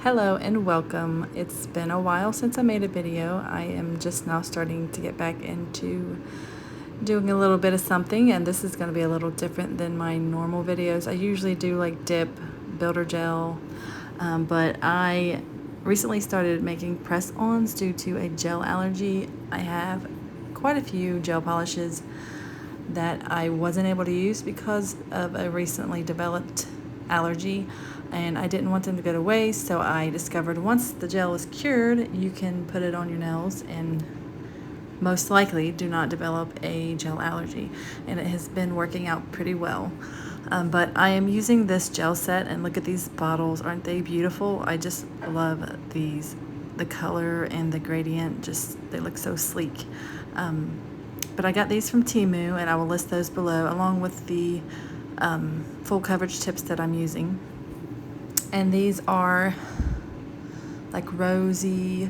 Hello and welcome. It's been a while since I made a video. I am just now starting to get back into doing a little bit of something, and this is going to be a little different than my normal videos. I usually do like dip, builder gel, but I recently started making press-ons due to a gel allergy. I have quite a few gel polishes that I wasn't able to use because of a recently developed allergy, and I didn't want them to go to waste, so I discovered once the gel is cured, you can put it on your nails and most likely do not develop a gel allergy, and it has been working out pretty well. But I am using this gel set, and look at these bottles. Aren't they beautiful? I just love these. The color and the gradient, just they look so sleek. But I got these from Temu, and I will list those below along with the full coverage tips that I'm using. And these are like rosy,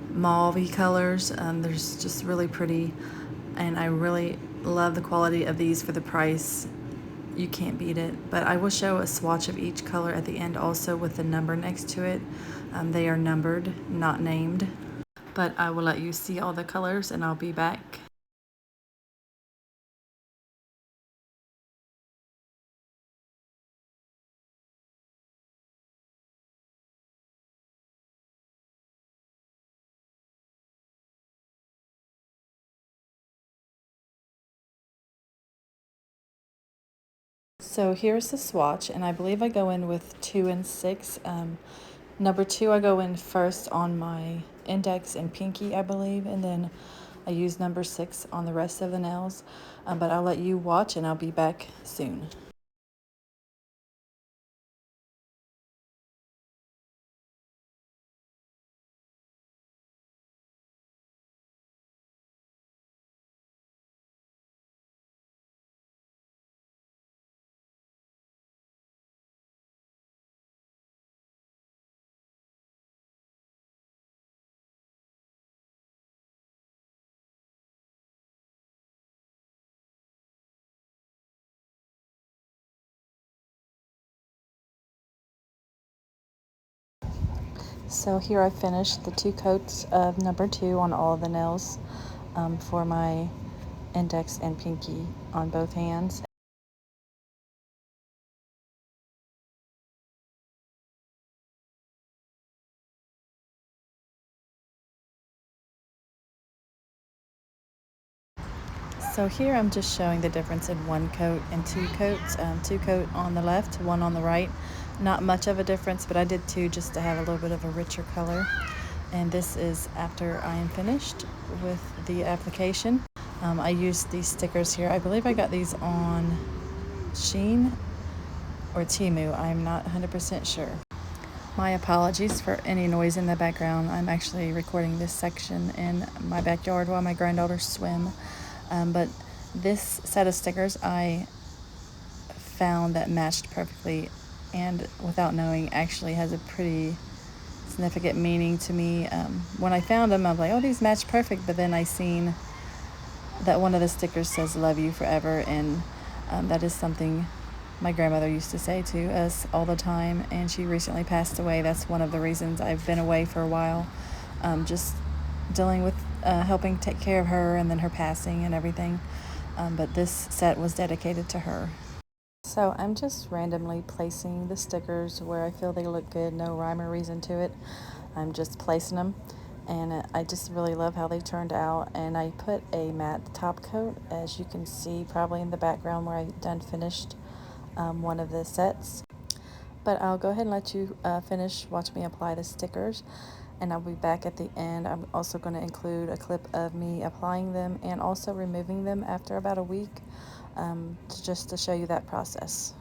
mauve colors. They're just really pretty, and I really love the quality of these for the price. You can't beat it. But I will show a swatch of each color at the end also with the number next to it. They are numbered, not named. But I will let you see all the colors, and I'll be back. So here's the swatch, and I believe I go in with 2 and 6. Number 2 I go in first on my index and pinky, I believe, and then I use number 6 on the rest of the nails. But I'll let you watch, and I'll be back soon. So here I finished the 2 coats of number 2 on all of the nails for my index and pinky on both hands. So here I'm just showing the difference in 1 coat and 2 coats. 2 coat on the left, 1 on the right. Not much of a difference, but I did 2 just to have a little bit of a richer color. And this is after I am finished with the application. I used these stickers here. I believe I got these on Shein or Temu. I'm not 100% sure. My apologies for any noise in the background. I'm actually recording this section in my backyard while my granddaughters swim. But this set of stickers I found that matched perfectly, and without knowing actually has a pretty significant meaning to me. When I found them, I was like, oh, these match perfect, but then I seen that one of the stickers says love you forever, and that is something my grandmother used to say to us all the time, and she recently passed away. That's one of the reasons I've been away for a while, just dealing with helping take care of her and then her passing and everything. But this set was dedicated to her. So I'm just randomly placing the stickers where I feel they look good, no rhyme or reason to it. I'm just placing them, and I just really love how they turned out. And I put a matte top coat, as you can see probably in the background where I done finished one of the sets. But I'll go ahead and let you finish, watch me apply the stickers, and I'll be back at the end. I'm also going to include a clip of me applying them and also removing them after about a week, just to show you that process.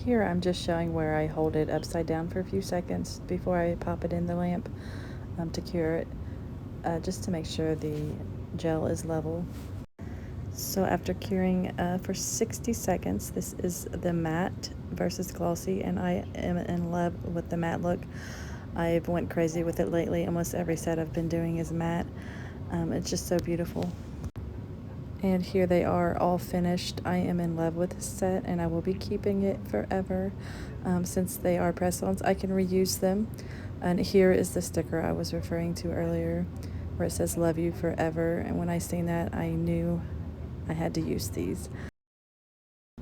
Here I'm just showing where I hold it upside down for a few seconds before I pop it in the lamp to cure it, just to make sure the gel is level. So after curing for 60 seconds, this is the matte versus glossy, and I am in love with the matte look. I've went crazy with it lately. Almost every set I've been doing is matte. It's just so beautiful. And here they are all finished. I am in love with this set, and I will be keeping it forever. Since they are press-ons, I can reuse them. And here is the sticker I was referring to earlier, where it says love you forever. And when I seen that, I knew I had to use these.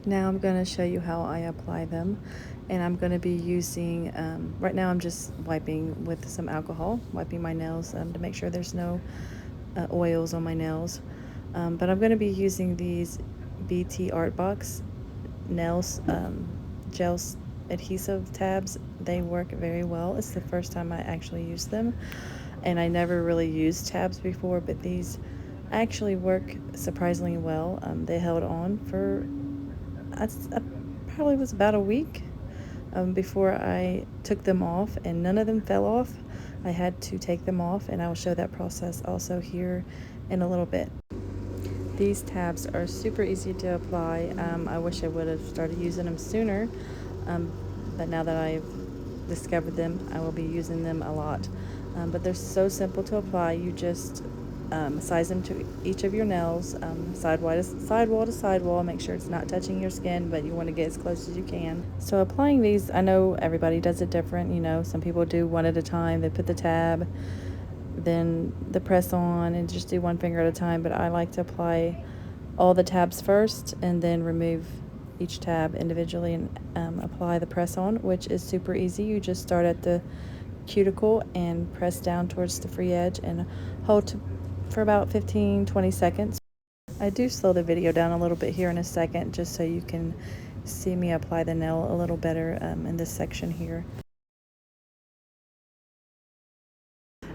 Now I'm going to show you how I apply them, and I'm going to be using, right now I'm just wiping with some alcohol, wiping my nails to make sure there's no oils on my nails. But I'm going to be using these BT Art Box nails gel adhesive tabs. They work very well. It's the first time I actually used them, and I never really used tabs before, but these actually work surprisingly well. They held on for I probably was about a week before I took them off, and none of them fell off. I had to take them off, and I will show that process also here in a little bit. These tabs are super easy to apply. I wish I would have started using them sooner, but now that I've discovered them, I will be using them a lot. But they're so simple to apply. You just size them to each of your nails, sidewall to sidewall. Make sure it's not touching your skin, but you want to get as close as you can. So applying these, I know everybody does it different. You know, some people do one at a time. They put the tab, then the press on, and just do one finger at a time. But I like to apply all the tabs first and then remove each tab individually and apply the press on, which is super easy. You just start at the cuticle and press down towards the free edge and hold for about 15-20 seconds. I do slow the video down a little bit here in a second just so you can see me apply the nail a little better in this section here.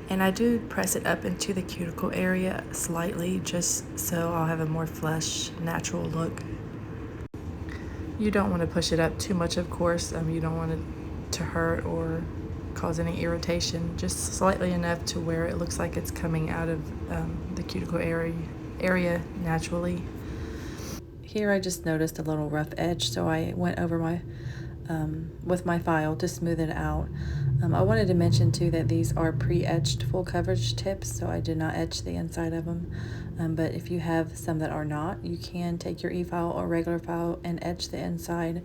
And I do press it up into the cuticle area slightly just so I'll have a more flush, natural look. You don't want to push it up too much, of course. You don't want it to hurt or cause any irritation, just slightly enough to where it looks like it's coming out of the cuticle area naturally. Here I just noticed a little rough edge, so I went over my with my file to smooth it out. I wanted to mention too that these are pre-etched full coverage tips, so I did not etch the inside of them. But if you have some that are not, you can take your e-file or regular file and etch the inside,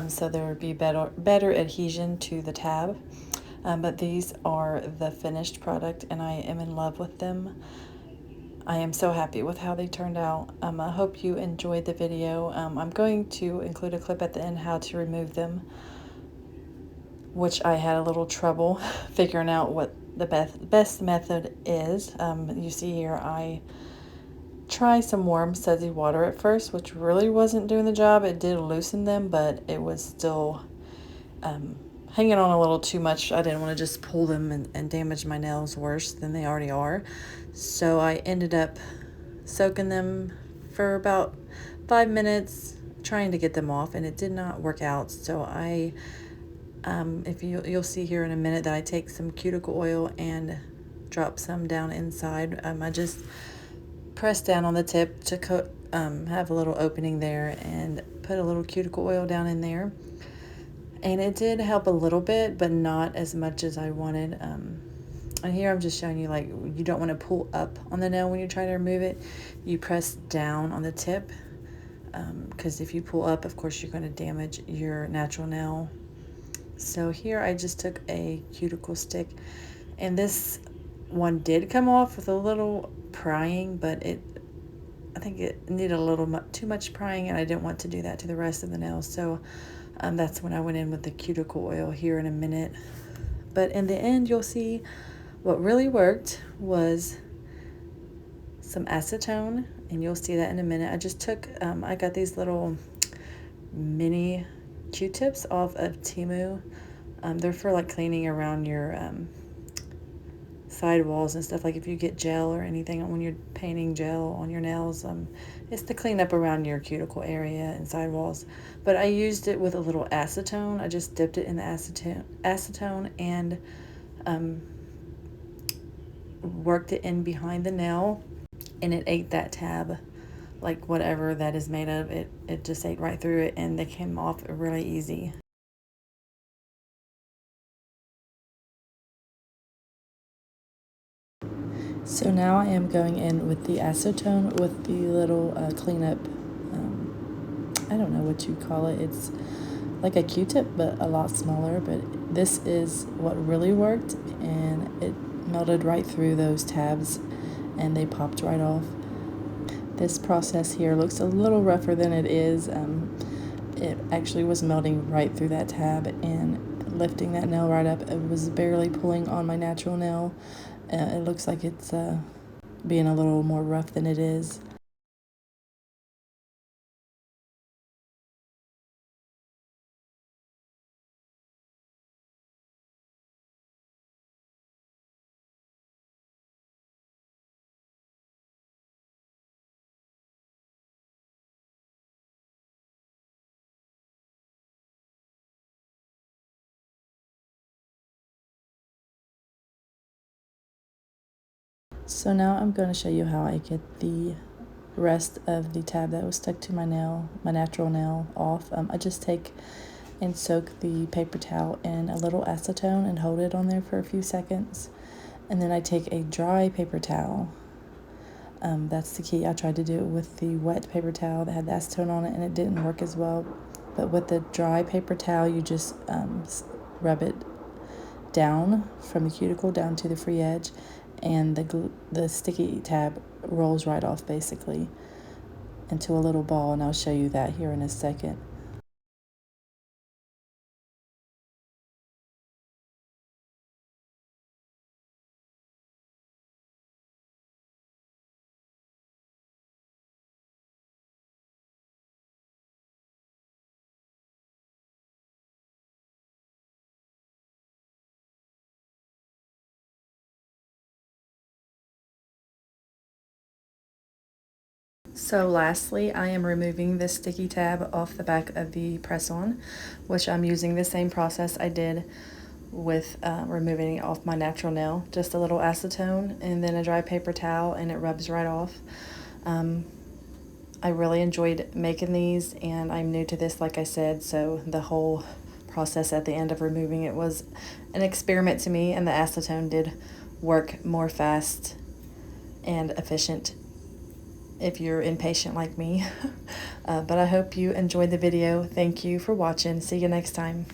so there would be better adhesion to the tab. But these are the finished product, and I am in love with them. I am so happy with how they turned out. I hope you enjoyed the video. I'm going to include a clip at the end how to remove them, which I had a little trouble figuring out what the best method is. You see here I try some warm sudsy water at first, which really wasn't doing the job. It did loosen them, but it was still hanging on a little too much. I didn't want to just pull them and damage my nails worse than they already are. So I ended up soaking them for about 5 minutes, trying to get them off, and it did not work out. So I, if you'll see here in a minute that I take some cuticle oil and drop some down inside. I just press down on the tip to have a little opening there and put a little cuticle oil down in there. And it did help a little bit, but not as much as I wanted. And here I'm just showing you, like, you don't want to pull up on the nail when you try to remove it. You press down on the tip, because if you pull up, of course, you're going to damage your natural nail. So here I just took a cuticle stick, and this one did come off with a little prying, but I think it needed a little too much prying, and I didn't want to do that to the rest of the nails. So that's when I went in with the cuticle oil here in a minute. But in the end, you'll see what really worked was some acetone, and you'll see that in a minute. I just took, I got these little mini Q-tips off of Temu. They're for like cleaning around your sidewalls and stuff, like if you get gel or anything when you're painting gel on your nails. It's to clean up around your cuticle area and sidewalls. But I used it with a little acetone. I just dipped it in the acetone and worked it in behind the nail, and it ate that tab, like whatever that is made of. It just ate right through it, and they came off really easy. So now I am going in with the acetone with the little cleanup, I don't know what you call it. It's like a Q-tip, but a lot smaller. But this is what really worked, and it melted right through those tabs, and they popped right off. This process here looks a little rougher than it is. It actually was melting right through that tab and lifting that nail right up. It was barely pulling on my natural nail. It looks like it's being a little more rough than it is. So now I'm going to show you how I get the rest of the tab that was stuck to my nail, my natural nail, off. I just take and soak the paper towel in a little acetone and hold it on there for a few seconds. And then I take a dry paper towel. That's the key. I tried to do it with the wet paper towel that had the acetone on it, and it didn't work as well. But with the dry paper towel, you just rub it down from the cuticle down to the free edge, and the sticky tab rolls right off basically into a little ball, and I'll show you that here in a second. So lastly, I am removing this sticky tab off the back of the press-on, which I'm using the same process I did with removing it off my natural nail. Just a little acetone and then a dry paper towel, and it rubs right off. I really enjoyed making these, and I'm new to this, like I said, so the whole process at the end of removing it was an experiment to me, and the acetone did work more fast and efficient if you're impatient like me. But I hope you enjoyed the video. Thank you for watching. See you next time.